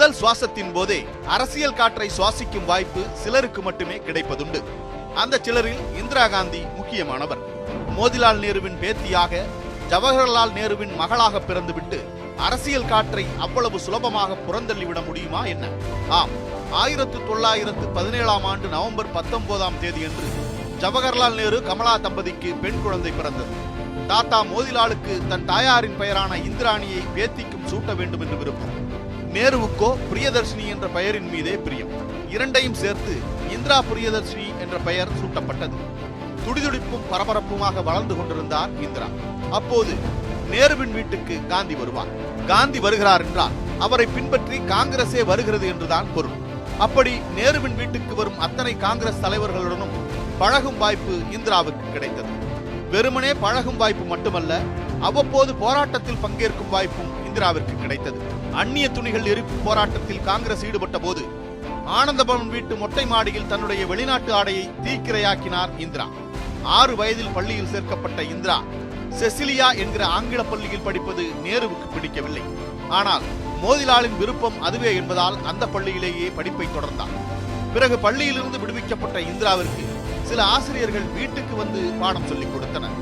முதல் சுவாசத்தின் போதே அரசியல் காற்றை சுவாசிக்கும் வாய்ப்பு சிலருக்கு மட்டுமே கிடைப்பதுண்டு. அந்த சிலரில் இந்திரா காந்தி முக்கியமானவர். மோதிலால் நேருவின் பேத்தியாக, ஜவஹர்லால் நேருவின் மகளாக பிறந்துவிட்டு அரசியல் காற்றை அவ்வளவு சுலபமாக புறந்தள்ளிவிட முடியுமா என்ன? ஆம், 1917ஆம் ஆண்டு நவம்பர் 19ஆம் தேதியன்று ஜவஹர்லால் நேரு கமலா தம்பதிக்கு பெண் குழந்தை பிறந்தது. தாத்தா மோதிலாலுக்கு தன் தாயாரின் பெயரான இந்திராணியை பேத்திக்கும் சூட்ட வேண்டும் என்று விருப்பம். நேருவுக்கோ பிரியதர்ஷினி என்ற பெயரின் மீதே பிரியம். இரண்டையும் சேர்த்து இந்திரா பிரியதர்ஷினி என்ற பெயர் சூட்டப்பட்டது. துடிதுடிப்பும் பரபரப்புமாக வளர்ந்து கொண்டிருந்தார் இந்திரா. அப்போது நேருவின் வீட்டுக்கு காந்தி வருவார். காந்தி வருகிறார் என்றால் அவரை பின்பற்றி காங்கிரஸே வருகிறது என்றுதான் பொருள். அப்படி நேருவின் வீட்டுக்கு வரும் அத்தனை காங்கிரஸ் தலைவர்களுடனும் பழகும் வாய்ப்பு இந்திராவுக்கு கிடைத்தது. வெறுமனே பழகும் வாய்ப்பு மட்டுமல்ல, அவ்வப்போது போராட்டத்தில் பங்கேற்கும் வாய்ப்பும் இந்திராவிற்கு கிடைத்தது. அந்நிய துணிகள் எரிப்பு போராட்டத்தில் காங்கிரஸ் ஈடுபட்ட போது ஆனந்தபவன் வீட்டு மொட்டை மாடியில் தன்னுடைய வெளிநாட்டு ஆடையை தீக்கிரையாக்கினார் இந்திரா. 6 வயதில் பள்ளியில் சேர்க்கப்பட்ட இந்திரா செசிலியா என்கிற ஆங்கில பள்ளியில் படிப்பது நேருவுக்கு பிடிக்கவில்லை. ஆனால் மோதிலாலின் விருப்பம் அதுவே என்பதால் அந்த பள்ளியிலேயே படிப்பை தொடர்ந்தார். பிறகு பள்ளியிலிருந்து விடுவிக்கப்பட்ட இந்திராவிற்கு சில ஆசிரியர்கள் வீட்டுக்கு வந்து பாடம் சொல்லிக் கொடுத்தனர்.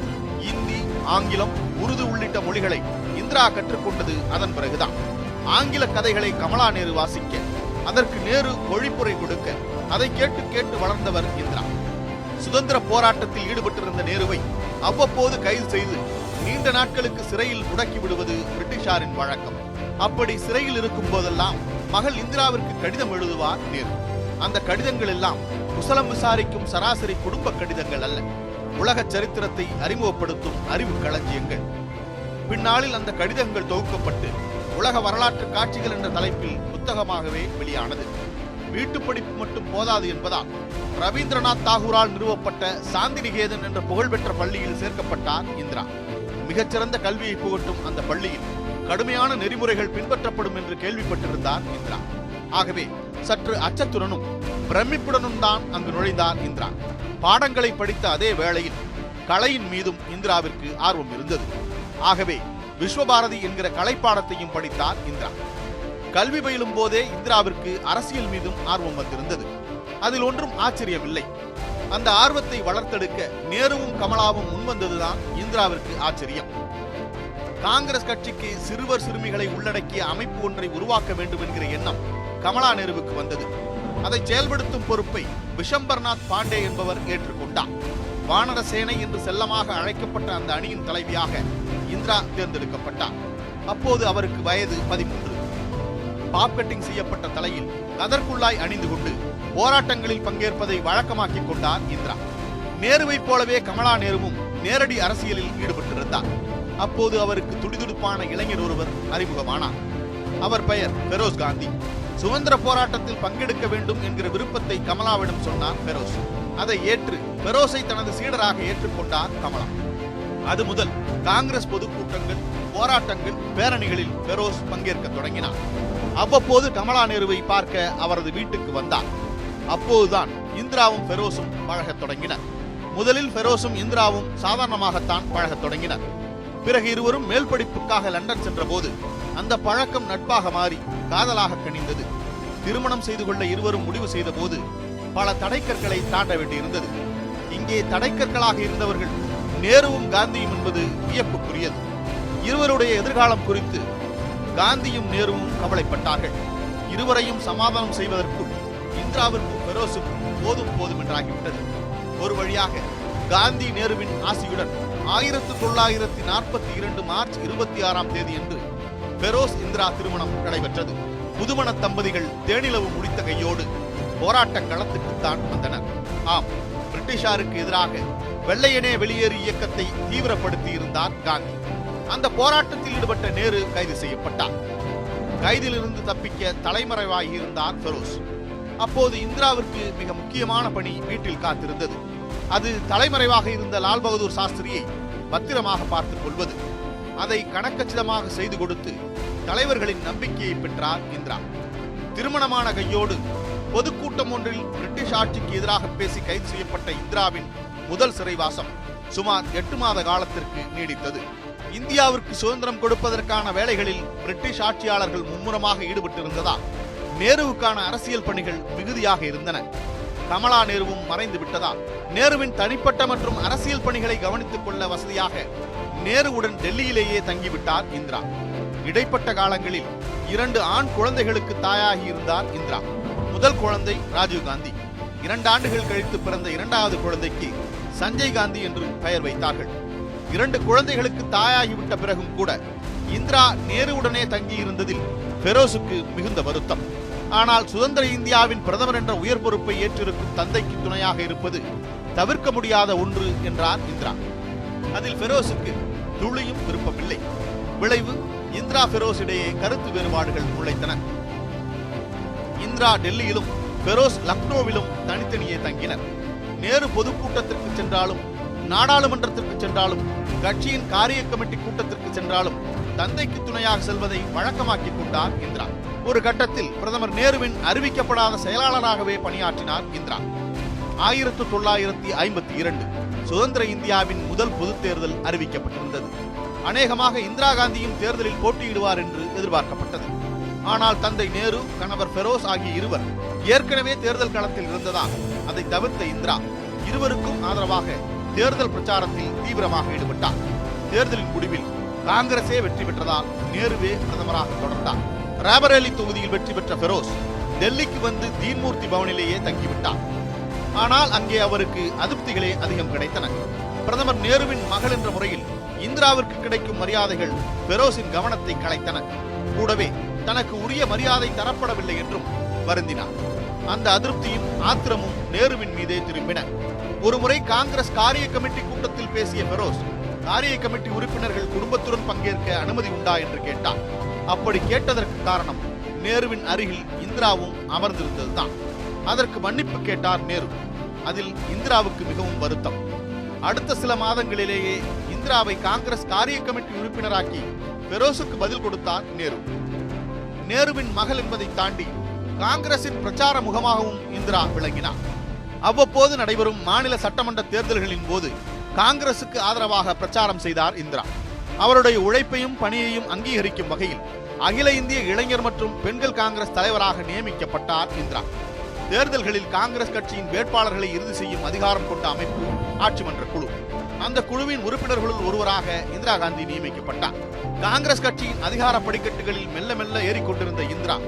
இந்தி, ஆங்கிலம், உருது உள்ளிட்ட மொழிகளை இந்திரா கற்றுக்கொண்டது அதன் பிறகுதான். ஆங்கில கதைகளை கமலா நேரு வாசிக்க, அதற்கு நேரு மொழிப்புரை கொடுக்க, அதை கேட்டு கேட்டு வளர்ந்தவர் இந்திரா. சுதந்திர போராட்டத்தில் ஈடுபட்டிருந்த நேருவை அவ்வப்போது கைது செய்து நீண்ட நாட்களுக்கு சிறையில் முடக்கி விடுவது பிரிட்டிஷாரின் வழக்கம். அப்படி சிறையில் இருக்கும் போதெல்லாம் மகள் இந்திராவிற்கு கடிதம் எழுதுவார் நேரு. அந்த கடிதங்கள் எல்லாம் குசலம் விசாரிக்கும் சராசரி குடும்ப கடிதங்கள் அல்ல, உலக சரித்திரத்தை அறிமுகப்படுத்தும் அறிவு களஞ்சியங்கள். பின்னாளில் அந்த கடிதங்கள் தொகுக்கப்பட்டு உலக வரலாற்று காட்சிகள் என்ற தலைப்பில் புத்தகமாகவே வெளியானது. வீட்டு படிப்பு மட்டும் போதாது என்பதால் ரவீந்திரநாத் தாகூரால் நிறுவப்பட்ட சாந்திநிகேதன் என்ற புகழ்பெற்ற பள்ளியில் சேர்க்கப்பட்டார் இந்திரா. மிகச்சிறந்த கல்வியை புகட்டும் அந்த பள்ளியில் கடுமையான நெறிமுறைகள் பின்பற்றப்படும் என்று கேள்விப்பட்டிருந்தார் இந்திரா. ஆகவே சற்று அச்சத்துடனும் பிரமிப்புடனும் தான் அங்கு நுழைந்தார் இந்திரா. பாடங்களை படித்த அதே வேளையில் கலையின் மீதும் இந்திராவிற்கு ஆர்வம் இருந்தது. ஆகவே விஸ்வபாரதி என்கிற கலைப்பாடத்தையும் படித்தார் இந்திரா. கல்வி பயிலும் போதே இந்திராவிற்கு அரசியல் மீதும் ஆர்வம் வந்திருந்தது. அதில் ஒன்றும் ஆச்சரியமில்லை. அந்த ஆர்வத்தை வளர்த்தெடுக்க நேருவும் கமலாவும் முன்வந்ததுதான் இந்திராவிற்கு ஆச்சரியம். காங்கிரஸ் கட்சிக்கு சிறுவர் சிறுமிகளை உள்ளடக்கிய அமைப்பு ஒன்றை உருவாக்க வேண்டும் என்கிற எண்ணம் கமலா நேருவுக்கு வந்தது. அதை செயல்படுத்தும் பொறுப்பை விஷம்பர்நாத் பாண்டே என்பவர் ஏற்றுக்கொண்டார். வானர சேனை என்று செல்லமாக அழைக்கப்பட்ட அந்த அணியின் தலைவியாக இந்திரா தேர்ந்தெடுக்கப்பட்டார். அப்போது அவருக்கு வயது 13. பாப் கட்டிங் செய்யப்பட்ட தலையில் கதர்குள்ளாய் அணிந்து கொண்டு போராட்டங்களில் பங்கேற்பதை வழக்கமாக்கிக் கொண்டார் இந்திரா. நேருவை போலவே கமலா நேருவும் நேரடி அரசியலில் ஈடுபட்டிருந்தார். அப்போது அவருக்கு துடிதுடிப்பான இளைஞர் ஒருவர் அறிமுகமானார். அவர் பெயர் பெரோஸ் காந்தி. சுதந்திர போராட்டத்தில் பங்கெடுக்க வேண்டும் என்கிற விருப்பத்தை கமலாவிடம் சொன்னார் பெரோஸ். அதை ஏற்று பெரோஸை தனது சீடராக ஏற்றுக்கொண்டார் கமலா. அது முதல் காங்கிரஸ் பொதுக்கூட்டங்கள், போராட்டங்கள், பேரணிகளில் பெரோஸ் பங்கேற்க தொடங்கினார். அவ்வப்போது கமலா நேருவை பார்க்க அவரது வீட்டுக்கு வந்தார். அப்போதுதான் இந்திராவும் பெரோஸும் பழகத் தொடங்கினர். முதலில் பெரோஸும் இந்திராவும் சாதாரணமாகத்தான் பழகத் தொடங்கினர். பிறகு இருவரும் மேல் படிப்புக்காக லண்டன் சென்ற போது அந்த பழக்கம் நட்பாக மாறி காதலாக கனிந்தது. திருமணம் செய்து கொள்ள இருவரும் முடிவு செய்த போது பல தடைக்கற்களை தாண்ட வேண்டியிருந்தது. இங்கே தடைக்கற்களாக இருந்தவர்கள் நேருவும் காந்தியும் என்பது வியப்புக்குரியது. இருவருடைய எதிர்காலம் குறித்து காந்தியும் நேருவும் கவலைப்பட்டார்கள். இருவரையும் சமாதானம் செய்வதற்குள் இந்திராவிற்கும் பெரோஸுக்கும் போதும் என்றாகிவிட்டது. ஒரு வழியாக காந்தி நேருவின் ஆசியுடன் 1942 மார்ச் 26ஆம் தேதியன்று பெரோஸ் இந்திரா திருமணம் நடைபெற்றது. புதுமண தம்பதிகள் தேனிலவு முடித்த கையோடு போராட்ட களத்துக்குத்தான் வந்தனர். ஆம், பிரிட்டிஷாருக்கு எதிராக வெள்ளையனே வெளியேறு இயக்கத்தை தீவிரப்படுத்தி இருந்தார் காந்தி. அந்த போராட்டத்தில் ஈடுபட்ட நேரு கைது செய்யப்பட்டார். கைதிலிருந்து தப்பிக்க தலைமறைவாகி இருந்தார் பெரோஸ். அப்போது இந்திராவிற்கு மிக முக்கியமான பணி வீட்டில் காத்திருந்தது. அது தலைமறைவாக இருந்த லால் பகதூர் சாஸ்திரியை பத்திரமாக பார்த்துக் கொள்வது. அதை கணக்கச்சிதமாக செய்து கொடுத்து தலைவர்களின் நம்பிக்கையை பெற்றார் இந்திரா. திருமணமான கையோடு பொதுக்கூட்டம் ஒன்றில் பிரிட்டிஷ் ஆட்சிக்கு எதிராக பேசி கைது செய்யப்பட்ட இந்திராவின் முதல் சிறைவாசம் சுமார் 8 மாத காலத்திற்கு நீடித்தது. இந்தியாவிற்கு சுதந்திரம் கொடுப்பதற்கான வேலைகளில் பிரிட்டிஷ் ஆட்சியாளர்கள் மும்முரமாக ஈடுபட்டிருந்ததால் நேருவுக்கான அரசியல் பணிகள் மிகுதியாக இருந்தன. கமலா நேருவும் மறைந்து விட்டதால் நேருவின் தனிப்பட்ட மற்றும் அரசியல் பணிகளை கவனித்துக் கொள்ள வசதியாக நேருவுடன் டெல்லியிலேயே தங்கிவிட்டார் இந்திரா. இடைப்பட்ட காலங்களில் 2 ஆண் குழந்தைகளுக்கு தாயாகி இருந்தார் இந்திரா. முதல் குழந்தை ராஜீவ்காந்தி. 2 ஆண்டுகள் கழித்து பிறந்த 2வது குழந்தைக்கு சஞ்சய் காந்தி என்று பெயர் வைத்தார்கள். 2 குழந்தைகளுக்கு தாயாகிவிட்ட பிறகும் கூட இந்திரா நேருவுடனே தங்கி இருந்ததில் பெரோஸுக்கு மிகுந்த வருத்தம். ஆனால் சுதந்திர இந்தியாவின் பிரதமர் என்ற உயர் பொறுப்பை ஏற்றிருக்கும் தந்தைக்கு துணையாக இருப்பது தவிர்க்க முடியாத ஒன்று என்றார் இந்திரா. அதில் பெரோஸுக்கு துளியும் விருப்பமில்லை. விளைவு இந்திரா பெரோஸ் இடையே கருத்து வேறுபாடுகள் முளைத்தன. இந்திரா டெல்லியிலும் பெரோஸ் லக்னோவிலும் தனித்தனியே தங்கினர். நேரு பொதுக்கூட்டத்திற்கு சென்றாலும், நாடாளுமன்றத்திற்கு சென்றாலும், கட்சியின் காரிய கமிட்டி கூட்டத்திற்கு சென்றாலும் தந்தைக்கு துணையாக செல்வதை வழக்கமாக்கிக் கொண்டார் இந்திரா. ஒரு கட்டத்தில் பிரதமர் நேருவின் அறிவிக்கப்படாத செயலாளராகவே பணியாற்றினார் இந்திரா. 1952 சுதந்திர இந்தியாவின் முதல் பொதுத் தேர்தல் அறிவிக்கப்பட்டிருந்தது. அநேகமாக இந்திரா காந்தியும் தேர்தலில் போட்டியிடுவார் என்று எதிர்பார்க்கப்பட்டது. ஆனால் தந்தை நேரு, கணவர் பெரோஸ் ஆகிய இருவர் ஏற்கனவே தேர்தல் களத்தில் இருந்ததால் அதை தவிர்த்த இந்திரா இருவருக்கும் ஆதரவாக தேர்தல் பிரச்சாரத்தில் தீவிரமாக ஈடுபட்டார். தேர்தலின் முடிவில் காங்கிரசே வெற்றி பெற்றதால் நேருவே பிரதமராக தொடர்ந்தார். ராபரேலி தொகுதியில் வெற்றி பெற்ற பெரோஸ் டெல்லிக்கு வந்து தீன்மூர்த்தி பவனிலேயே தங்கிவிட்டார். ஆனால் அங்கே அவருக்கு அதிருப்திகளே அதிகம் கிடைத்தன. பிரதமர் நேருவின் மகள் என்ற முறையில் இந்திராவிற்கு கிடைக்கும் மரியாதைகள் பெரோஸின் கவனத்தை கலைத்தன. கூடவே தனக்கு உரிய மரியாதை தரப்படவில்லை என்றும் வருந்தினார். அந்த அதிருப்தியும் ஆத்திரமும் நேருவின் மீதே திரும்பின. ஒருமுறை காங்கிரஸ் காரிய கமிட்டி கூட்டத்தில் பேசிய பெரோஸ் காரிய கமிட்டி உறுப்பினர்கள் குடும்பத்துடன் பங்கேற்க அனுமதி உண்டா என்று கேட்டார். அப்படி கேட்டதற்கு காரணம் நேருவின் அருகில் இந்திராவும் அமர்ந்திருந்ததுதான். அதற்கு மன்னிப்பு கேட்டார் நேரு. அதில் இந்திராவுக்கு மிகவும் வருத்தம். அடுத்த சில மாதங்களிலேயே இந்திராவை காங்கிரஸ் காரிய கமிட்டி உறுப்பினராக்கி பெரோஸுக்கு பதில் கொடுத்தார் நேரு. நேருவின் மகள் என்பதை தாண்டி காங்கிரசின் பிரச்சார முகமாகவும் இந்திரா விளங்கினார். அவ்வப்போது நடைபெறும் மாநில சட்டமன்ற தேர்தல்களின் போது காங்கிரசுக்கு ஆதரவாக பிரச்சாரம் செய்தார் இந்திரா. அவருடைய உழைப்பையும் பணியையும் அங்கீகரிக்கும் வகையில் அகில இந்திய இளைஞர் மற்றும் பெண்கள் காங்கிரஸ் தலைவராக நியமிக்கப்பட்டார் இந்திரா. தேர்தல்களில் காங்கிரஸ் கட்சியின் வேட்பாளர்களை இறுதி செய்யும் அதிகாரம் கொண்ட அமைப்பு ஆட்சி மன்ற குழு. அந்த குழுவின் உறுப்பினர்களுள் ஒருவராக இந்திரா காந்தி நியமிக்கப்பட்டார். காங்கிரஸ் கட்சியின் அதிகார படிக்கட்டுகளில் மெல்ல மெல்ல ஏறிக்கொண்டிருந்த இந்திரா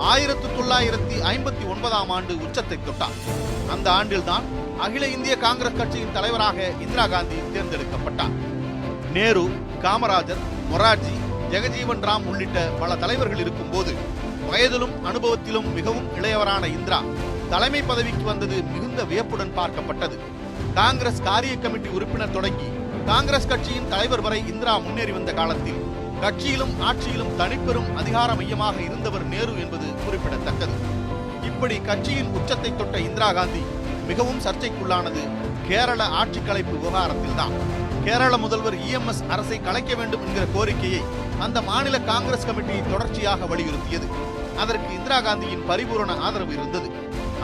1959 ஆண்டு உச்சத்தை தொட்டார். அந்த ஆண்டில்தான் அகில இந்திய காங்கிரஸ் கட்சியின் தலைவராக இந்திரா காந்தி தேர்ந்தெடுக்கப்பட்டார். நேரு, காமராஜர், மொரார்ஜி, ஜெகஜீவன் ராம் உள்ளிட்ட பல தலைவர்கள் இருக்கும் போது வயதிலும் அனுபவத்திலும் மிகவும் இளையவரான இந்திரா தலைமை பதவிக்கு வந்தது மிகுந்த வியப்புடன் பார்க்கப்பட்டது. காங்கிரஸ் காரிய கமிட்டி உறுப்பினர் தொடங்கி காங்கிரஸ் கட்சியின் தலைவர் வரை இந்திரா முன்னேறி வந்த காலத்தில் கட்சியிலும் ஆட்சியிலும் தனிப்பெரும் அதிகார மையமாக இருந்தவர் நேரு என்பது குறிப்பிடத்தக்கது. இப்படி கட்சியின் உச்சத்தை தொட்ட இந்திரா காந்தி மிகவும் சர்ச்சைக்குள்ளானது கேரள ஆட்சி கலைப்பு விவகாரத்தில் தான். கேரள முதல்வர் EMS அரசை கலைக்க வேண்டும் என்கிற கோரிக்கையை அந்த மாநில காங்கிரஸ் கமிட்டி தொடர்ச்சியாக வலியுறுத்தியது. அதற்கு இந்திரா காந்தியின் பரிபூரண ஆதரவு இருந்தது.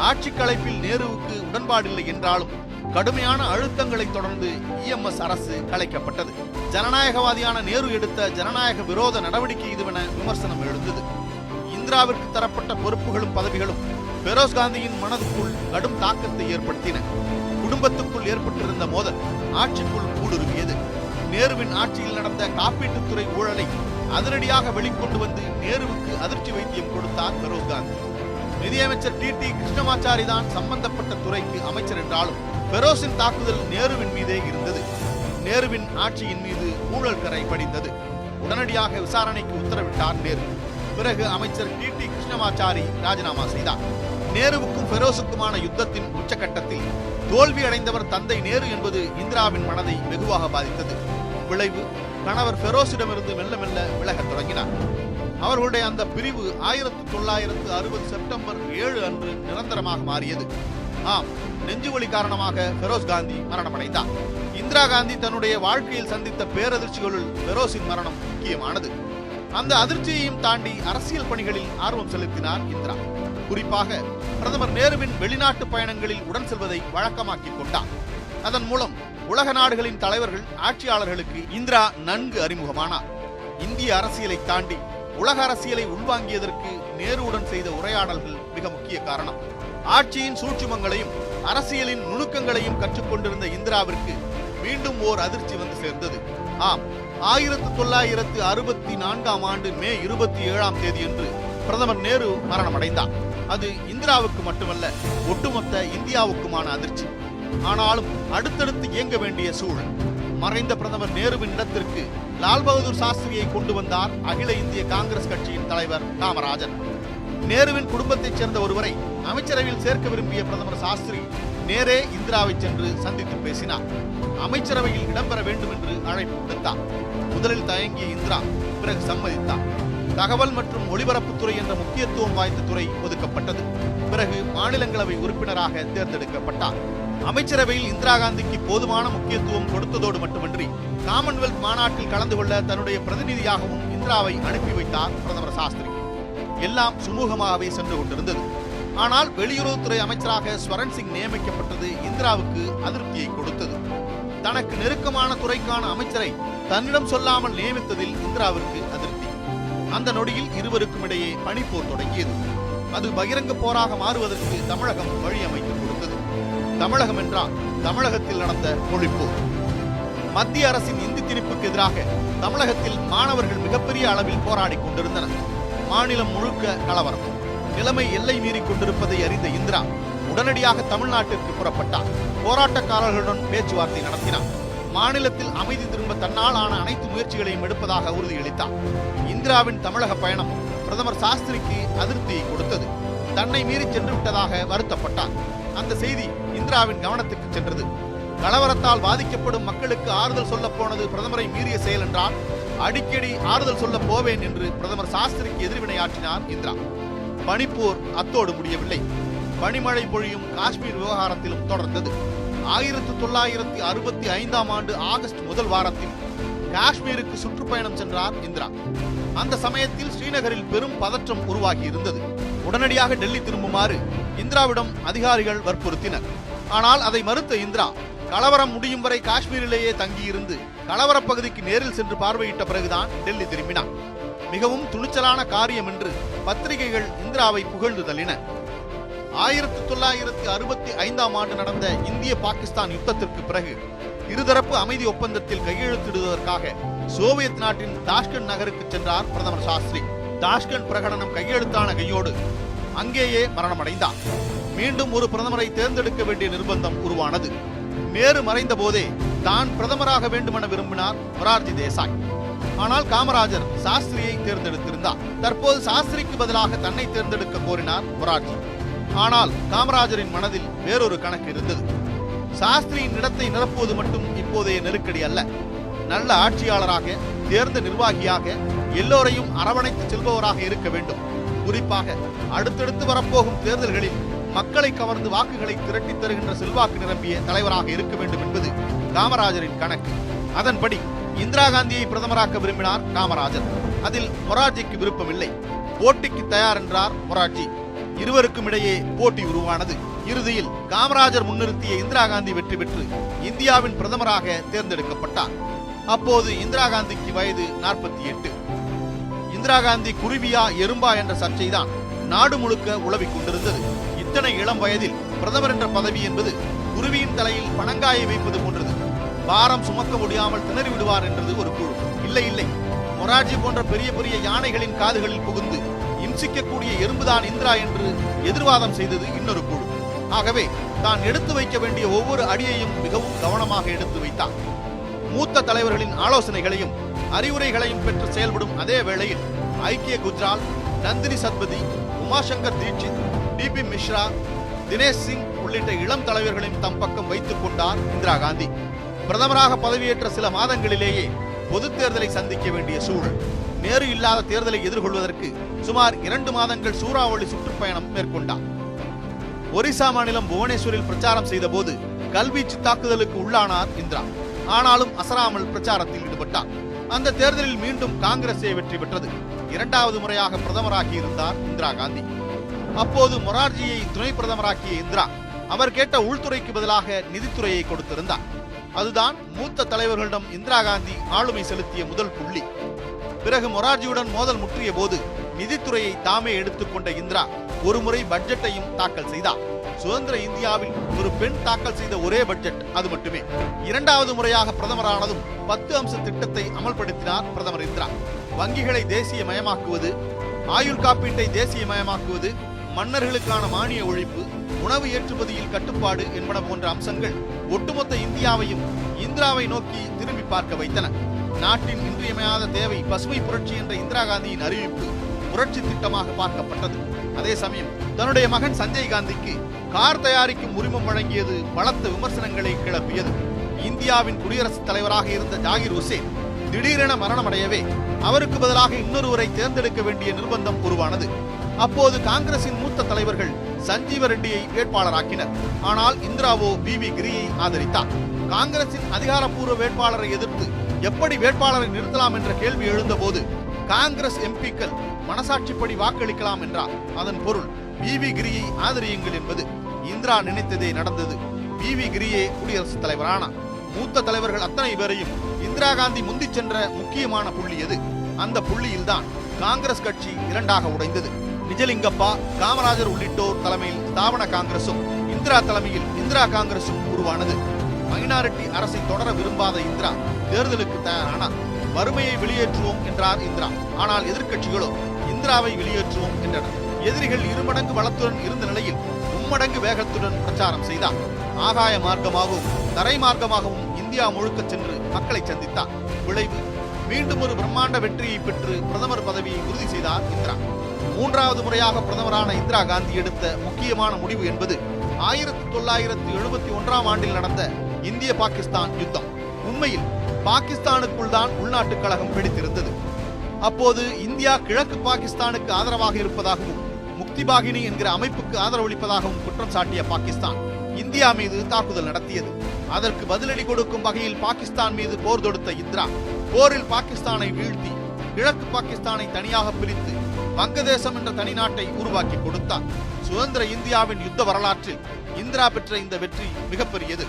ஆட்சி கலைப்பில் நேருவுக்கு உடன்பாடில்லை என்றாலும் கடுமையான அழுத்தங்களை தொடர்ந்து EMS அரசு கலைக்கப்பட்டது. ஜனநாயகவாதியான நேரு எடுத்த ஜனநாயக விரோத நடவடிக்கை இதுவென விமர்சனம் எழுந்தது. இந்திராவிற்கு தரப்பட்ட பொறுப்புகளும் பதவிகளும் பெரோஸ் காந்தியின் மனதுக்குள் கடும் தாக்கத்தை ஏற்படுத்தின. குடும்பத்துக்குள் ஏற்பட்டிருந்த மோதல் ஆட்சிக்குள் ஊடுருவியது. நேருவின் ஆட்சியில் நடந்த காப்பீட்டுத்துறை ஊழலை அதிரடியாக வெளிக்கொண்டு வந்து நேருவுக்கு அதிர்ச்சி வைத்தியம் கொடுத்தார் பெரோஸ் காந்தி. நிதியமைச்சர் TT கிருஷ்ணமாச்சாரி தான் சம்பந்தப்பட்ட துறைக்கு அமைச்சர் என்றாலும் பெரோஸின் தாக்குதல் நேருவின் மீதே இருந்தது. நேருவின் ஆட்சியின் மீது ஊழல் கரை படிந்தது. உடனடியாக விசாரணைக்கு உத்தரவிட்டார் நேரு. பிறகு அமைச்சர் TT கிருஷ்ணமாச்சாரி ராஜினாமா செய்தார். நேருவுக்கும் பெரோஸுக்குமான யுத்தத்தின் உச்சகட்டத்தில் தோல்வி அடைந்தவர் தந்தை நேரு என்பது இந்திராவின் மனதை வெகுவாக பாதித்தது. விளைவு கணவர் பெரோஸிடமிருந்து மெல்ல மெல்ல விலகத் தொடங்கினார். அவர்களுடைய அந்த பிரிவு 1960 செப்டம்பர் 7 அன்று நிரந்தரமாக மாறியது. ஆம், நெஞ்சுவலி காரணமாக பெரோஸ் காந்தி மரணமடைந்தார். இந்திரா காந்தி தன்னுடைய வாழ்க்கையில் சந்தித்த பேரதிர்ச்சிகளுள் பெரோஸின் மரணம் முக்கியமானது. அந்த அதிர்ச்சியையும் தாண்டி அரசியல் பணிகளில் ஆர்வம் செலுத்தினார் இந்திரா. குறிப்பாக பிரதமர் நேருவின் வெளிநாட்டு பயணங்களில் உடன் செல்வதை வழக்கமாக்கிக் கொண்டார். அதன் மூலம் உலக நாடுகளின் தலைவர்கள், ஆட்சியாளர்களுக்கு இந்திரா நன்கு அறிமுகமானார். இந்திய அரசியலை தாண்டி உலக அரசியலை உள்வாங்கியதற்கு நேருவுடன் செய்த உரையாடல்கள் மிக முக்கிய காரணம். ஆட்சியின் சூட்சுமங்களையும் அரசியலின் நுணுக்கங்களையும் கற்றுக்கொண்டிருந்த இந்திராவிற்கு மீண்டும் ஓர் அதிர்ச்சி வந்து சேர்ந்தது. ஆம், 1964 ஆண்டு மே 27ஆம் தேதியன்று பிரதமர் நேரு மரணமடைந்தார். அது இந்திராவுக்கு மட்டுமல்ல, ஒட்டுமொத்த இந்தியாவுக்குமான அதிர்ச்சி. ஆனாலும் அடுத்தடுத்து இயங்க வேண்டிய சூழல். மறைந்த பிரதமர் நேருவின் இடத்திற்கு லால் பகதூர் சாஸ்திரியை கொண்டு வந்தார் அகில இந்திய காங்கிரஸ் கட்சியின் தலைவர் காமராஜர். நேருவின் குடும்பத்தைச் சேர்ந்த ஒருவரை அமைச்சரவையில் சேர்க்க விரும்பிய பிரதமர் சாஸ்திரி நேரே இந்திராவை சென்று சந்தித்து பேசினார். அமைச்சரவையில் இடம்பெற வேண்டும் என்று அழைப்பு விடுத்தார். முதலில் தயங்கிய இந்திரா பிறகு சம்மதித்தார். தகவல் மற்றும் ஒலிபரப்புத்துறை என்ற முக்கியத்துவம் வாய்ந்த துறை ஒதுக்கப்பட்டது. பிறகு மாநிலங்களவை உறுப்பினராக தேர்ந்தெடுக்கப்பட்டார். அமைச்சரவையில் இந்திரா காந்திக்கு போதுமான முக்கியத்துவம் கொடுத்ததோடு மட்டுமின்றி காமன்வெல்த் மாநாட்டில் கலந்து கொள்ள தன்னுடைய பிரதிநிதியாகவும் இந்திராவை அனுப்பி வைத்தார் பிரதமர் சாஸ்திரி. எல்லாம் சுமூகமாகவே சென்று கொண்டிருந்தது. ஆனால் வெளியுறவுத்துறை அமைச்சராக ஸ்வரன் சிங் நியமிக்கப்பட்டது இந்திராவுக்கு அதிருப்தியை கொடுத்தது. தனக்கு நெருக்கமான துறைக்கான அமைச்சரை தன்னிடம் சொல்லாமல் நியமித்ததில் இந்திராவிற்கு அதிருப்தி. அந்த நொடியில் இருவருக்கும் இடையே பனிப்போர் தொடங்கியது. அது பகிரங்க போராக மாறுவதற்கு தமிழகம் வழி அமைத்து கொடுத்தது. தமிழகம் என்றால் தமிழகத்தில் நடந்த மொழிப்போர். மத்திய அரசின் இந்தி திணிப்புக்கு எதிராக தமிழகத்தில் மாணவர்கள் மிகப்பெரிய அளவில் போராடி கொண்டிருந்தனர். மாநிலம் முழுக்க கலவரம். நிலைமை எல்லை மீறி கொண்டிருப்பதை அறிந்த இந்திரா உடனடியாக தமிழ்நாட்டிற்கு புறப்பட்டார். போராட்டக்காரர்களுடன் பேச்சுவார்த்தை நடத்தினார். மாநிலத்தில் அமைதி திரும்ப தன்னால் ஆன அனைத்து முயற்சிகளையும் எடுப்பதாக உறுதியளித்தார். இந்திராவின் தமிழக பயணம் பிரதமர் சாஸ்திரிக்கு அதிருப்தியை கொடுத்தது. தன்னை மீறி சென்று விட்டதாக வருத்தப்பட்டார். அந்த செய்தி இந்திராவின் கவனத்திற்கு சென்றது. கலவரத்தால் பாதிக்கப்படும் மக்களுக்கு ஆறுதல் சொல்ல போனது பிரதமரை மீறிய செயல் என்றால் அடிக்கடி ஆறுதல் சொல்ல போவேன் என்று பிரதமர் சாஸ்திரிக்கு எதிர்வினையாற்றினார் இந்திரா. பனிப்போர் அத்தோடு முடியவில்லை. பனிமழை பொழியும் காஷ்மீர் விவகாரத்திலும் தொடர்ந்தது. 1965ஆம் ஆண்டு ஆகஸ்ட் முதல் வாரத்தில் காஷ்மீருக்கு சுற்றுப்பயணம் சென்றார் இந்திரா. அந்த சமயத்தில் ஸ்ரீநகரில் பெரும் பதற்றம் உருவாகி இருந்தது. உடனடியாக டெல்லி திரும்புமாறு இந்திராவிடம் அதிகாரிகள் வற்புறுத்தினர். ஆனால் அதை மறுத்த இந்திரா கலவரம் முடியும் வரை காஷ்மீரிலேயே தங்கியிருந்து கலவரப் பகுதிக்கு நேரில் சென்று பார்வையிட்ட பிறகுதான் டெல்லி திரும்பினார். மிகவும் துணிச்சலான காரியம் என்று பத்திரிகைகள் இந்திராவை புகழ்ந்து தள்ளின. 1965ஆம் ஆண்டு நடந்த இந்திய பாகிஸ்தான் யுத்தத்திற்கு பிறகு இருதரப்பு அமைதி ஒப்பந்தத்தில் கையெழுத்திடுவதற்காக சோவியத் நாட்டின் தாஷ்கண்ட் நகருக்கு சென்றார் பிரதமர் சாஸ்திரி. தாஷ்கண்ட் பிரகடனம் கையெழுத்தான கையோடு அங்கேயே மரணமடைந்தார். மீண்டும் ஒரு பிரதமரை தேர்ந்தெடுக்க வேண்டிய நிர்பந்தம் உருவானது. நேரு மறைந்த போதே தான் பிரதமராக வேண்டுமென விரும்பினார் மொரார்ஜி தேசாய். ஆனால் காமராஜர் சாஸ்திரியை தேர்ந்தெடுத்திருந்தார். தற்போது சாஸ்திரிக்கு பதிலாக தன்னை தேர்ந்தெடுக்க கோரினார் மொரார்ஜி. ஆனால் காமராஜரின் மனதில் வேறொரு கணக்கு இருந்தது. சாஸ்திரியின் இடத்தை நிரப்புவது மட்டும் இப்போதைய நெருக்கடி அல்ல. நல்ல ஆட்சியாளராக, தேர்ந்த நிர்வாகியாக, எல்லோரையும் அரவணைத்து செல்பவராக இருக்க வேண்டும். குறிப்பாக அடுத்தடுத்து வரப்போகும் தேர்தல்களில் மக்களை கவர்ந்து வாக்குகளை திரட்டி தருகின்ற செல்வாக்கு நிரம்பிய தலைவராக இருக்க வேண்டும் என்பது காமராஜரின் கணக்கு. அதன்படி இந்திரா காந்தியை பிரதமராக்க விரும்பினார் காமராஜர். அதில் மொரார்ஜிக்கு விருப்பமில்லை. போட்டிக்கு தயார் என்றார் மொரார்ஜி. இருவருக்கும் இடையே போட்டி உருவானது. இறுதியில் காமராஜர் முன்னிறுத்திய இந்திரா காந்தி வெற்றி பெற்று இந்தியாவின் பிரதமராக தேர்ந்தெடுக்கப்பட்டார். அப்போது இந்திரா காந்திக்கு வயது 48. இந்திரா காந்தி குருவியா எறும்பா என்ற சர்ச்சைதான் நாடு முழுக்க உலவிக் கொண்டிருந்தது. இத்தனை இளம் வயதில் பிரதமர் என்ற பதவி என்பது குருவியின் தலையில் பனங்காயை வைப்பது போன்றது. பாரம் சுமக்க முடியாமல் திணறி விடுவார் என்றது ஒரு குழு. இல்லை இல்லை, மொரார்ஜி போன்ற பெரிய பெரிய யானைகளின் காதுகளில் புகுந்து இம்சிக்கக்கூடிய எறும்புதான் இந்திரா என்று எதிர்வாதம் செய்தது இன்னொரு குழு. ஆகவே தான் எடுத்து வைக்க வேண்டிய ஒவ்வொரு அடியையும் மிகவும் கவனமாக எடுத்து வைத்தார். மூத்த தலைவர்களின் ஆலோசனைகளையும் அறிவுரைகளையும் பெற்று செயல்படும் அதே வேளையில் ஐக்கிய குஜ்ரால், நந்தினி சத்பதி, உமாசங்கர் தீட்சித், டிபி மிஸ்ரா, தினேஷ் சிங் உள்ளிட்ட இளம் தலைவர்களையும் தம் பக்கம் வைத்துக் கொண்டார் இந்திரா காந்தி. பிரதமராக பதவியேற்ற சில மாதங்களிலேயே பொது தேர்தலை சந்திக்க வேண்டிய சூழல். நேரு இல்லாத தேர்தலை எதிர்கொள்வதற்கு சுமார் 2 மாதங்கள் சூறாவளி சுற்றுப்பயணம் மேற்கொண்டார். ஒரிசா மாநிலம் புவனேஸ்வரில் பிரச்சாரம் செய்த போது கல்வீச்சு தாக்குதலுக்கு உள்ளானார் இந்திரா. ஆனாலும் அசராமல் பிரச்சாரத்தில் ஈடுபட்டார். அந்த தேர்தலில் மீண்டும் காங்கிரஸே வெற்றி பெற்றது. 2வது முறையாக பிரதமராகி இருந்தார் இந்திரா காந்தி. அப்போது மொரார்ஜியை துணை பிரதமராக்கிய இந்திரா அவர் கேட்ட உள்துறைக்கு பதிலாக நிதித்துறையை கொடுத்திருந்தார். அதுதான் மூத்த தலைவர்களிடம் இந்திரா காந்தி ஆளுமை செலுத்திய முதல் புள்ளி. பிறகு மொரார்ஜியுடன் மோதல் முற்றிய போது நிதித்துறையை தாமே எடுத்துக்கொண்ட இந்திரா ஒருமுறை பட்ஜெட்டையும் தாக்கல் செய்தார். சுதந்திர இந்தியாவில் ஒரு பெண் தாக்கல் செய்த ஒரே பட்ஜெட் அது மட்டுமே. இரண்டாவது முறையாக பிரதமரானதும் 10 அம்ச திட்டத்தை அமல்படுத்தினார் பிரதமர் இந்திரா. வங்கிகளை தேசியமயமாக்குவது, ஆயுள் காப்பீட்டை தேசியமயமாக்குவது, மன்னர்களுக்கான மானிய ஒழிப்பு, உணவு ஏற்றுமதியில் கட்டுப்பாடு என்பன போன்ற அம்சங்கள் ஒட்டுமொத்த இந்தியாவையும் இந்திராவை நோக்கி திரும்பி பார்க்க வைத்தன. நாட்டின் இன்றியமையாத தேவை பசுமை புரட்சி என்ற இந்திரா காந்தியின் அறிவிப்பு புரட்சி திட்டமாக பார்க்கப்பட்டது. அதே சமயம் தன்னுடைய மகன் சஞ்சய் காந்திக்கு கார் தயாரிக்கும் உரிமம் வழங்கியது பலத்த விமர்சனங்களை கிளப்பியது. இந்தியாவின் குடியரசுத் தலைவராக இருந்த ஜாகிர் ஹுசேன் திடீரென மரணமடையவே அவருக்கு பதிலாக இன்னொருவரை தேர்ந்தெடுக்க வேண்டிய நிர்பந்தம் உருவானது. அப்போது காங்கிரசின் மூத்த தலைவர்கள் சஞ்சீவ ரெட்டியை வேட்பாளராக்கினர். ஆனால் இந்திராவோ வி கிரியை ஆதரித்தார். காங்கிரசின் அதிகாரப்பூர்வ வேட்பாளரை எதிர்த்து எப்படி வேட்பாளரை நிறுத்தலாம் என்ற கேள்வி எழுந்தபோது காங்கிரஸ் எம்பிக்கள் மனசாட்சிப்படி வாக்களிக்கலாம் என்றார். அதன் பொருள் வி கிரியை ஆதரியுங்கள் என்பது. இந்திரா நினைத்ததே நடந்தது. வி கிரியே குடியரசுத் தலைவரானார். மூத்த தலைவர்கள் அத்தனை பேரையும் இந்திரா காந்தி முந்தி சென்ற முக்கியமான புள்ளி எது? அந்த புள்ளியில்தான் காங்கிரஸ் கட்சி இரண்டாக உடைந்தது. நிஜலிங்கப்பா, காமராஜர் உள்ளிட்டோர் தலைமையில் ஸ்தாபன காங்கிரசும் இந்திரா தலைமையில் இந்திரா காங்கிரசும் உருவானது. மைனாரிட்டி அரசை தொடர விரும்பாத இந்திரா தேர்தலுக்கு தயாரானார். வறுமையை வெளியேற்றுவோம் என்றார் இந்திரா. ஆனால் எதிர்க்கட்சிகளோ இந்திராவை வெளியேற்றுவோம் என்றனர். எதிரிகள் 2 மடங்கு பலத்துடன் இருந்த நிலையில் 3 மடங்கு வேகத்துடன் பிரச்சாரம் செய்தார். ஆகாய மார்க்கமாகவும் தரை மார்க்கமாகவும் இந்தியா முழுக்க சென்று மக்களை சந்தித்தார். விளைவு மீண்டும் ஒரு பிரம்மாண்ட வெற்றியை பெற்று பிரதமர் பதவியை உறுதி செய்தார் இந்திரா. 3வது முறையாக பிரதமரான இந்திரா காந்தி எடுத்த முக்கியமான முடிவு என்பது 1971ஆம் ஆண்டில் நடந்த இந்திய பாகிஸ்தான் யுத்தம். உண்மையில் பாகிஸ்தானுக்குள் தான் உள்நாட்டு கழகம் பிடித்திருந்தது. அப்போது இந்தியா கிழக்கு பாகிஸ்தானுக்கு ஆதரவாக இருப்பதாகவும் முக்தி பாகினி என்கிற அமைப்புக்கு ஆதரவளிப்பதாகவும் குற்றம் சாட்டிய பாகிஸ்தான் இந்தியா மீது தாக்குதல் நடத்தியது. அதற்கு பதிலடி கொடுக்கும் வகையில் பாகிஸ்தான் மீது போர் தொடுத்த இந்திரா போரில் பாகிஸ்தானை வீழ்த்தி கிழக்கு பாகிஸ்தானை தனியாக பிரித்து வங்கதேசம் என்ற தனி நாட்டை உருவாக்கி கொடுத்தார். சுதந்திர இந்தியாவின் யுத்த வரலாற்றில் இந்திரா பெற்ற இந்த வெற்றி மிகப்பெரியது.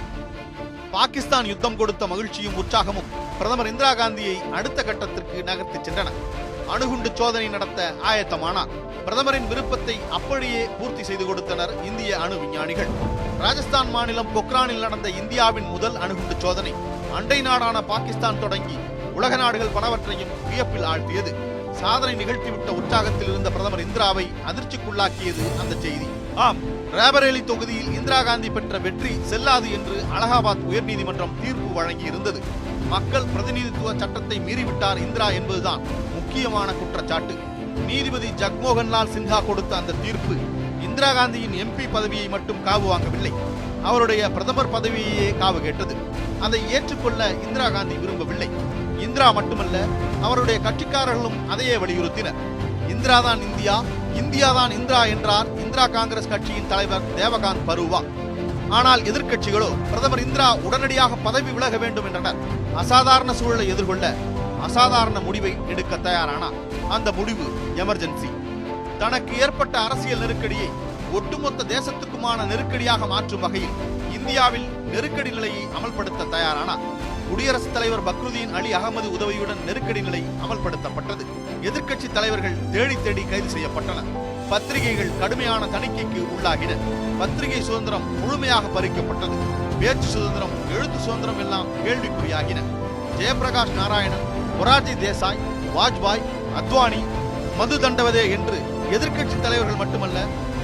பாகிஸ்தான் யுத்தம் கொடுத்த மகிழ்ச்சியும் உற்சாகமும் பிரதமர் இந்திரா காந்தியை அடுத்த கட்டத்திற்கு நகர்த்தி சென்றன. அணுகுண்டு சோதனை நடத்த ஆயத்தமானார். பிரதமரின் விருப்பத்தை அப்படியே பூர்த்தி செய்து கொடுத்தனர் இந்திய அணு விஞ்ஞானிகள். ராஜஸ்தான் மாநிலம் பொக்ரானில் நடந்த இந்தியாவின் முதல் அணுகுண்டு சோதனை அண்டை நாடான பாகிஸ்தான் தொடங்கி உலக நாடுகள் பலவற்றையும் வியப்பில் ஆழ்த்தியது. சாதனை நிகழ்த்திவிட்ட உற்சாகத்தில் இருந்த பிரதமர் இந்திராவை அதிர்ச்சிக்குள்ளாக்கியது அந்த செய்தி. ஆம், ரேபரேலி தொகுதியில் இந்திரா காந்தி பெற்ற வெற்றி செல்லாது என்று அலகாபாத் உயர்நீதிமன்றம் தீர்ப்பு வழங்கி இருந்தது. மக்கள் பிரதிநிதித்துவ சட்டத்தை மீறிவிட்டார் இந்திரா என்பதுதான் முக்கியமான குற்றச்சாட்டு. நீதிபதி ஜக்மோகன்லால் சின்ஹா கொடுத்த அந்த தீர்ப்பு இந்திரா காந்தியின் எம்பி பதவியை மட்டும் காவு வாங்கவில்லை, அவருடைய பிரதமர் பதவியையே காவு கேட்டது. அதை ஏற்றுக்கொள்ள இந்திரா காந்தி விரும்பவில்லை. இந்திரா மட்டுமல்ல, அவருடைய கட்சிக்காரர்களும் அதையே வலியுறுத்தினர். இந்திரா தான் இந்தியா, இந்தியா தான் இந்திரா என்றார் இந்திரா காங்கிரஸ் கட்சியின் தலைவர் தேவகாந்த் பருவா. ஆனால் எதிர்க்கட்சிகளோ பிரதமர் இந்திரா உடனடியாக பதவி விலக வேண்டும் என்றனர். அசாதாரண சூழலை எதிர்கொள்ள அசாதாரண முடிவை எடுக்க தயாரானார். அந்த முடிவு எமர்ஜென்சி. தனக்கு ஏற்பட்ட அரசியல் நெருக்கடியை ஒட்டுமொத்த தேசத்துக்குமான நெருக்கடியாக மாற்றும் வகையில் இந்தியாவில் நெருக்கடி நிலையை அமல்படுத்த தயாரானார். குடியரசுத் தலைவர் பக்ருதீன் அலி அகமது உதவியுடன் நெருக்கடி நிலை அமல்படுத்தப்பட்டது. எதிர்க்கட்சி தலைவர்கள் தேடி தேடி கைது செய்யப்பட்டனர். பத்திரிகைகள் கடுமையான தணிக்கைக்கு உள்ளாகின. பத்திரிகை சுதந்திரம் முழுமையாக பறிக்கப்பட்டது. பேச்சு சுதந்திரம், எழுத்து சுதந்திரம் எல்லாம் கேள்விக்குறியாகின. ஜெயபிரகாஷ் நாராயணன், மொரார்ஜி தேசாய், வாஜ்பாய், அத்வானி, மது தண்டவதே என்று எதிர்க்கட்சி தலைவர்கள் மட்டுமல்ல,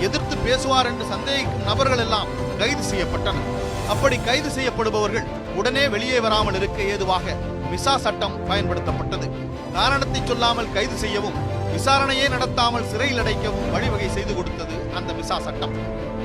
எதிர்த்து பேசுவார் என்று சந்தேகிக்கும் நபர்கள் எல்லாம் கைது செய்யப்பட்டனர். அப்படி கைது செய்யப்படுபவர்கள் உடனே வெளியே வராமல் இருக்க ஏதுவாக மிசா சட்டம் பயன்படுத்தப்பட்டது. காரணத்தை சொல்லாமல் கைது செய்யவும் விசாரணையே நடத்தாமல் சிறையில் அடைக்கவும் வழிவகை செய்து கொடுத்தது அந்த மிசா சட்டம்.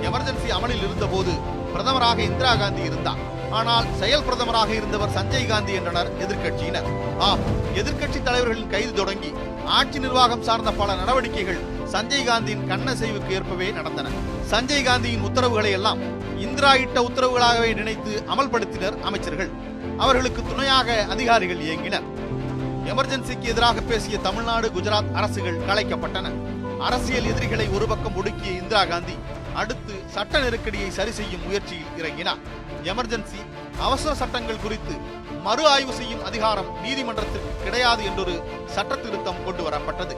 எமர்ஜென்சி அமலில் இருந்தபோது பிரதமராக இந்திரா காந்தி இருந்தார். ஆனால் செயல் பிரதமராக இருந்தவர் சஞ்சய் காந்தி என்றனர் எதிர்க்கட்சியினர். ஆம், எதிர்க்கட்சி தலைவர்களின் கைது தொடங்கி ஆட்சி நிர்வாகம் சார்ந்த பல நடவடிக்கைகள் சஞ்சய் காந்தியின் கண்ணசைவுக்கு ஏற்பவே நடந்தன. சஞ்சய் காந்தியின் உத்தரவுகளை எல்லாம் இந்திரா இட்ட உத்தரவுகளாகவே நினைத்து அமல்படுத்தினர் அமைச்சர்கள். அவர்களுக்கு துணையாக அதிகாரிகள் இயங்கினர். எமர்ஜென்சிக்கு எதிராக பேசிய தமிழ்நாடு, குஜராத் அரசுகள் கலைக்கப்பட்டன. அரசியல் எதிரிகளை ஒரு பக்கம் ஒடுக்கிய இந்திரா காந்தி அடுத்து சட்ட நெருக்கடியை சரி செய்யும் முயற்சியில் இறங்கினார். எமர்ஜென்சி அவசர சட்டங்கள் குறித்து மறு ஆய்வு செய்யும் அதிகாரம் நீதிமன்றத்திற்கு கிடையாது என்றொரு சட்ட திருத்தம் கொண்டு வரப்பட்டது.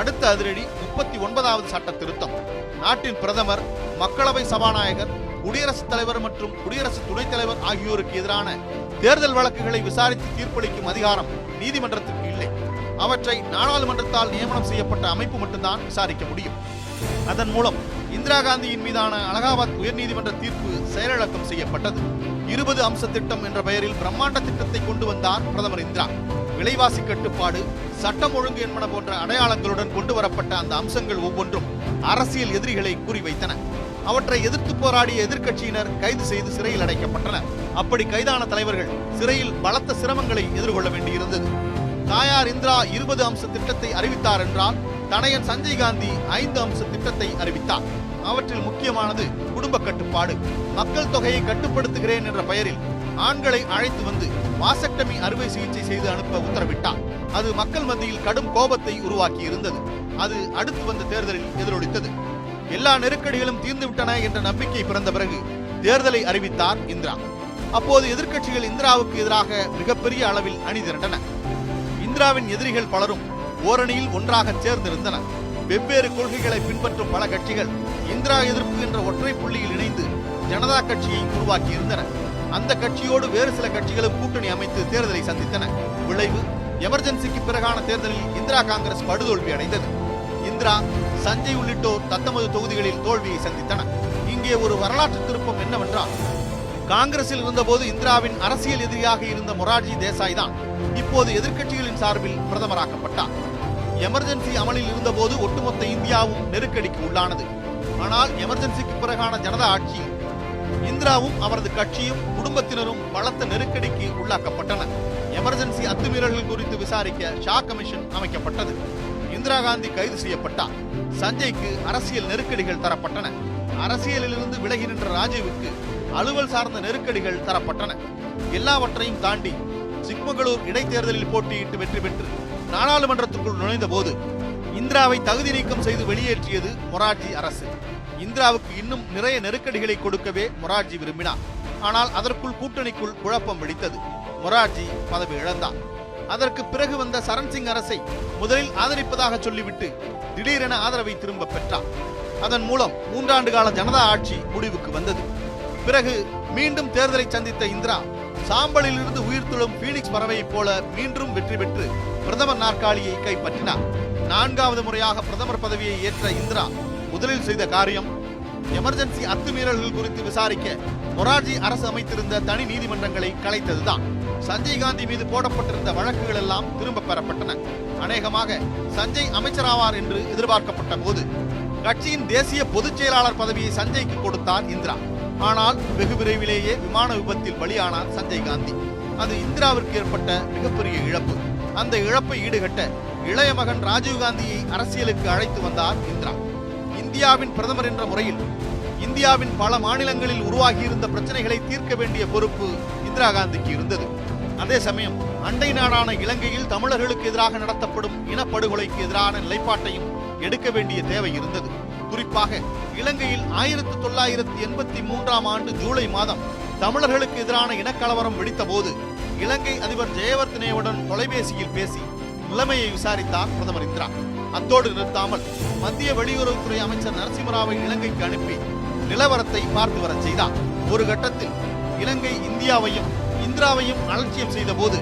அடுத்த அதிரடி 39வது சட்ட திருத்தம். நாட்டின் பிரதமர், மக்களவை சபாநாயகர், குடியரசுத் தலைவர் மற்றும் குடியரசு துணைத் தலைவர் ஆகியோருக்கு எதிரான தேர்தல் வழக்குகளை விசாரித்து தீர்ப்பளிக்கும் அதிகாரம் நீதிமன்றத்திற்கு இல்லை. அவற்றை நாடாளுமன்றத்தால் நியமனம் செய்யப்பட்ட அமைப்பு மட்டும்தான் விசாரிக்க முடியும். அதன் மூலம் இந்திரா காந்தியின் மீதான அலகாபாத் உயர்நீதிமன்ற தீர்ப்பு செயலிழக்கம் செய்யப்பட்டது. 20 அம்ச திட்டம் என்ற பெயரில் பிரம்மாண்ட திட்டத்தை கொண்டு வந்தார் பிரதமர் இந்திரா. விலைவாசி கட்டுப்பாடு, சட்டம் ஒழுங்கு என்பன போன்ற அடையாளங்களுடன் கொண்டு வரப்பட்ட அந்த அம்சங்கள் ஒவ்வொன்றும் அரசியல் எதிரிகளை குறிவைத்தன. அவற்றை எதிர்த்து போராடிய எதிர்க்கட்சியினர் கைது செய்து சிறையில் அடைக்கப்பட்டனர். அப்படி கைதான தலைவர்கள் சிறையில் பலத்த சிரமங்களை எதிர்கொள்ள வேண்டியிருந்தது. தாயார் இந்திரா 20 அம்ச திட்டத்தை அறிவித்தார் என்றால், தனையன் சஞ்சய் காந்தி 5 அம்ச திட்டத்தை அறிவித்தார். அவற்றில் முக்கியமானது குடும்ப கட்டுப்பாடு. மக்கள் தொகையை கட்டுப்படுத்துகிறேன் என்ற பெயரில் ஆண்களை அழைத்து வந்து வாசக்டமி அறுவை சிகிச்சை செய்து அனுப்ப உத்தரவிட்டார். அது மக்கள் மத்தியில் கடும் கோபத்தை உருவாக்கி இருந்தது. அது அடுத்து வந்த தேர்தலில் எதிரொலித்தது. எல்லா நெருக்கடிகளும் தீர்ந்துவிட்டன என்ற நம்பிக்கை பிறந்த பிறகு தேர்தலை அறிவித்தார் இந்திரா. அப்போது எதிர்க்கட்சிகள் இந்திராவுக்கு எதிராக மிகப்பெரிய அளவில் அணி திரண்டன. இந்திராவின் எதிரிகள் பலரும் ஓரணியில் ஒன்றாக சேர்ந்திருந்தனர். வெவ்வேறு கொள்கைகளை பின்பற்றும் பல கட்சிகள் இந்திரா எதிர்ப்பு என்ற ஒற்றை புள்ளியில் இணைந்து ஜனதா கட்சியை உருவாக்கி இருந்தனர். அந்த கட்சியோடு வேறு சில கட்சிகளும் கூட்டணி அமைத்து தேர்தலை சந்தித்தன. விளைவு, எமர்ஜென்சிக்கு பிறகான தேர்தலில் இந்திரா காங்கிரஸ் படுதோல்வி அடைந்தது. இந்திரா, சஞ்சய் உள்ளிட்டோர் தத்தமது தொகுதிகளில் தோல்வியை சந்தித்தனர். இங்கே ஒரு வரலாற்று திருப்பம் என்னவென்றால், காங்கிரஸில் இருந்தபோது இந்திராவின் அரசியல் எதிரியாக இருந்த மொரார்ஜி தேசாய் தான் இப்போது எதிர்க்கட்சிகளின் சார்பில் பிரதமராக்கப்பட்டார். எமர்ஜென்சி அமலில் இருந்தபோது ஒட்டுமொத்த இந்தியாவும் நெருக்கடிக்கு உள்ளானது. ஆனால் எமர்ஜென்சிக்கு பிறகான ஜனதா ஆட்சியில் இந்திராவும் அவரது கட்சியும் குடும்பத்தினரும் பலத்த நெருக்கடிக்கு உள்ளாக்கப்பட்டனர். எமர்ஜென்சி அத்துமீறல்கள் குறித்து விசாரிக்க ஷா கமிஷன் அமைக்கப்பட்டது. இந்திரா காந்தி கைது செய்யப்பட்டார். சஞ்சய்க்கு அரசியல் நெருக்கடிகள் தரப்பட்டன. அரசியலிலிருந்து விலகி நின்ற ராஜீவுக்கு அலுவல் சார்ந்த நெருக்கடிகள் தரப்பட்டன. எல்லாவற்றையும் தாண்டி சிக்மகளூர் இடைத்தேர்தலில் போட்டியிட்டு வெற்றி பெற்று நாடாளுமன்றத்துக்குள் நுழைந்த போது இந்திராவை தகுதி நீக்கம் செய்து வெளியேற்றியது மொரார்ஜி அரசு. இந்திராவுக்கு இன்னும் நிறைய நெருக்கடிகளை கொடுக்கவே மொரார்ஜி விரும்பினார். ஆனால் அதற்குள் கூட்டணிக்குள் குழப்பம் வெடித்தது. மொரார்ஜி பதவி இழந்தார். அதற்கு பிறகு வந்த சரண் சிங் அரசை முதலில் ஆதரிப்பதாக சொல்லிவிட்டு திடீரென ஆதரவை திரும்ப பெற்றார். அதன் மூலம் 3 ஆண்டு கால ஜனதா ஆட்சி முடிவுக்கு வந்தது. பிறகு மீண்டும் தேர்தலை சந்தித்த இந்திரா சாம்பலில் இருந்து உயிர்த்துளும் பீனிக்ஸ் பறவையைப் போல மீண்டும் வெற்றி பெற்று பிரதமர் நாற்காலியை கைப்பற்றினார். 4வது முறையாக பிரதமர் பதவியை ஏற்ற இந்திரா முதலில் செய்த காரியம், எமர்ஜென்சி அத்துமீறல்கள் குறித்து விசாரிக்க மொரார்ஜி அரசு அமைத்திருந்த தனி நீதிமன்றங்களை கலைத்ததுதான். சஞ்சய் காந்தி மீது போடப்பட்டிருந்த வழக்குகள் எல்லாம் திரும்ப பெறப்பட்டன. அநேகமாக சஞ்சய் அமைச்சராவார் என்று எதிர்பார்க்கப்பட்ட போது கட்சியின் தேசிய பொதுச் செயலாளர் பதவியை சஞ்சய்க்கு கொடுத்தார் இந்திரா. ஆனால் வெகு விரைவிலேயே விமான விபத்தில் பலியானார் சஞ்சய் காந்தி. அது இந்திராவிற்கு ஏற்பட்ட மிகப்பெரிய இழப்பு. அந்த இழப்பை ஈடுகட்ட இளைய மகன் ராஜீவ் காந்தியை அரசியலுக்கு அழைத்து வந்தார் இந்திரா. இந்தியாவின் பிரதமர் என்ற முறையில் இந்தியாவின் பல மாநிலங்களில் உருவாகியிருந்த பிரச்சனைகளை தீர்க்க வேண்டிய பொறுப்பு இந்திரா காந்திக்கு இருந்தது. அதே சமயம் அண்டை நாடான இலங்கையில் தமிழர்களுக்கு எதிராக நடத்தப்படும் இனப்படுகொலைக்கு எதிரான நிலைப்பாட்டையும் எடுக்க வேண்டிய தேவை இருந்தது. குறிப்பாக இலங்கையில் 1983ஆம் ஆண்டு ஜூலை மாதம் தமிழர்களுக்கு எதிரான இனக்கலவரம் வெடித்த போது இலங்கை அதிபர் ஜெயவர்தனேவுடன் தொலைபேசியில் பேசி நிலைமையை விசாரித்தார் பிரதமர் இந்திரா. அத்தோடு நிறுத்தாமல் மத்திய வெளியுறவுத்துறை அமைச்சர் நரசிம்மராவை இலங்கைக்கு அனுப்பி நிலவரத்தை பார்த்து வர செய்தார். ஒரு கட்டத்தில் இலங்கை இந்தியாவையும் இந்திராவையும் அலட்சியம் செய்த போது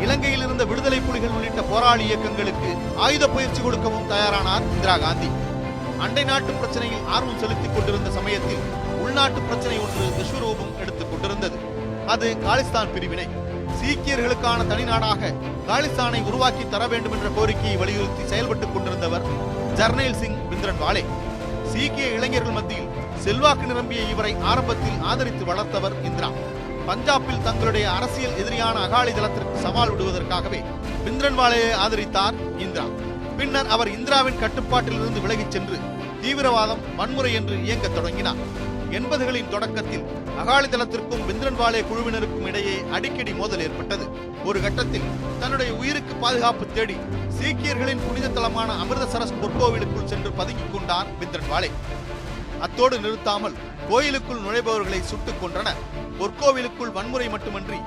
இலங்கையில் இருந்த விடுதலை புலிகள் உள்ளிட்ட போராளி இயக்கங்களுக்கு ஆயுத பயிற்சி கொடுக்கவும் தயாரானார் இந்திரா காந்தி. அண்டை நாட்டு பிரச்சனையில் ஆர்வம் செலுத்திக் கொண்டிருந்த சமயத்தில் உள்நாட்டு பிரச்சனை ஒன்று விஸ்வரூபம் எடுத்துக் கொண்டிருந்தது. அது காலிஸ்தான் பிரிவினை. சீக்கியர்களுக்கான தனிநாடாக காலிஸ்தானை உருவாக்கி தர வேண்டும் என்ற கோரிக்கையை வலியுறுத்தி செயல்பட்டுக் கொண்டிருந்தவர் ஜர்னேல் சிங் பிந்த்ரன்வாலே. சீக்கிய இளைஞர்கள் மத்தியில் செல்வாக்கு நிரம்பிய இவரை ஆரம்பத்தில் ஆதரித்து வளர்த்தவர் இந்திரா. பஞ்சாபில் தங்களுடைய அரசியல் எதிரியான அகாலி தளத்திற்கு சவால் விடுவதற்காகவே பிந்த்ரன்வாலேயை ஆதரித்தார் இந்திரா. பின்னர் அவர் இந்திராவின் கட்டுப்பாட்டில் இருந்து விலகிச் சென்று தீவிரவாதம், வன்முறை என்று இயங்கத் தொடங்கினார். 80களின் தொடக்கத்தில் அகாலி தளத்திற்கும் பிந்த்ரன்வாலே குழுவினருக்கும் இடையே அடிக்கடி மோதல் ஏற்பட்டது. ஒரு கட்டத்தில் தன்னுடைய உயிருக்கு பாதுகாப்பு தேடி சீக்கியர்களின் புனித தலமான அமிர்தசரஸ் பொற்கோவிலுக்குள் சென்று பதுங்கிக் கொண்டார் பிந்த்ரன்வாலே. அத்தோடு நிறுத்தாமல் கோயிலுக்குள் நுழைபவர்களை சுட்டுக் கொன்றனர். பொற்கோவிலுக்குள் வன்முறை மட்டுமன்றி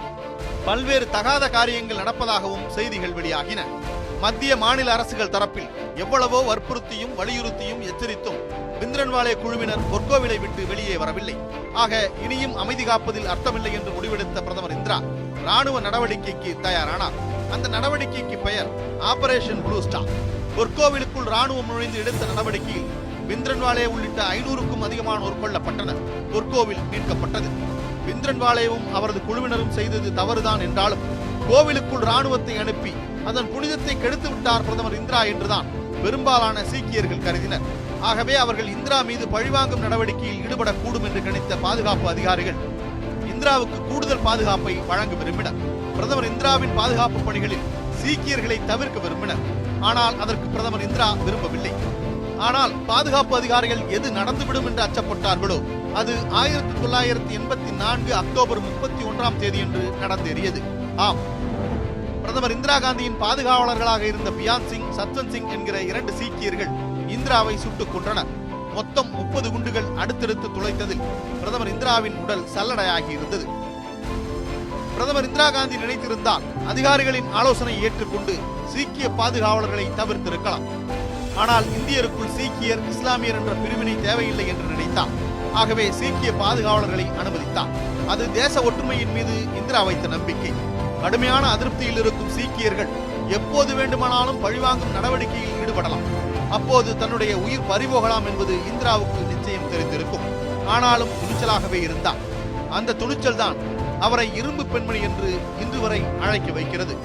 பல்வேறு தகாத காரியங்கள் நடப்பதாகவும் செய்திகள் வெளியாகின. மத்திய மாநில அரசுகள் தரப்பில் எவ்வளவோ வற்புறுத்தியும் வலியுறுத்தியும் எச்சரித்தும் பிந்திரன்வாலே குழுவினர் பொற்கோவிலை விட்டு வெளியே வரவில்லை. ஆக இனியும் அமைதி காப்பதில் அர்த்தமில்லை என்று முடிவெடுத்த பிரதமர் இந்திரா ராணுவ நடவடிக்கைக்கு தயாரானார். அந்த நடவடிக்கைக்கு பெயர் ஆபரேஷன் ப்ளூ ஸ்டார். பொற்கோவிலுக்குள் ராணுவம் நுழைந்து எடுத்த நடவடிக்கையில் பிந்திரன்வாலே உள்ளிட்ட 500க்கும் அதிகமானோர் கொல்லப்பட்டனர். பொற்கோவில் மீட்கப்பட்டது. பிந்திரன்வாலேவும் அவரது குழுவினரும் செய்தது தவறுதான் என்றாலும் கோவிலுக்குள் ராணுவத்தை அனுப்பி அதன் புனிதத்தை கெடுத்து விட்டார் பிரதமர் இந்திரா என்றுதான் பெரும்பாலான சீக்கியர்கள் கருதினர். ஆகவே அவர்கள் இந்திரா மீது பழிவாங்கும் நடவடிக்கையில் ஈடுபடக்கூடும் என்று கணித்த பாதுகாப்பு அதிகாரிகள் இந்திராவுக்கு கூடுதல் பாதுகாப்பை வழங்க விரும்பினர். பிரதமர் இந்திராவின் பாதுகாப்பு பணிகளில் சீக்கியர்களை தவிர்க்க விரும்பினர். ஆனால் அதற்கு பிரதமர் இந்திரா விரும்பவில்லை. ஆனால் பாதுகாப்பு அதிகாரிகள் எது நடந்துவிடும் என்று அச்சப்பட்டார்களோ அது 1984 அக்டோபர் 31ஆம் தேதியன்று நடந்தேறியது. ஆம், பிரதமர் இந்திரா காந்தியின் பாதுகாவலர்களாக இருந்த பியான் சிங், சத்வந்த் சிங் என்கிற 2 சீக்கியர்கள் இந்திராவை சுட்டுக் கொன்றனர். மொத்தம் 30 குண்டுகள் அடுத்தடுத்து துளைத்ததில் பிரதமர் இந்திராவின் உடல் சல்லடையாகி இருந்தது. பிரதமர் இந்திரா காந்தி நினைத்திருந்தால் அதிகாரிகளின் ஆலோசனை ஏற்றுக்கொண்டு சீக்கிய பாதுகாவலர்களை தவிர்த்திருக்கலாம். ஆனால் இந்தியருக்குள் சீக்கியர், இஸ்லாமியர் என்ற பிரிவினை தேவையில்லை என்று நினைத்தார். ஆகவே சீக்கிய பாதுகாவலர்களை அனுமதித்தார். அது தேச ஒற்றுமையின் மீது இந்திரா வைத்த நம்பிக்கை. கடுமையான அதிருப்தியில் இருக்கும் சீக்கியர்கள் எப்போது வேண்டுமானாலும் பழிவாங்கும் நடவடிக்கையில் ஈடுபடலாம். அப்போது தன்னுடைய உயிர் பறிபோகலாம் என்பது இந்திராவுக்கு நிச்சயம் தெரிந்திருக்கும். ஆனாலும் துணிச்சலாகவே இருந்தார். அந்த துணிச்சல் தான் அவரை இரும்பு பெண்மணி என்று இன்று வரை அழைக்க வைக்கிறது.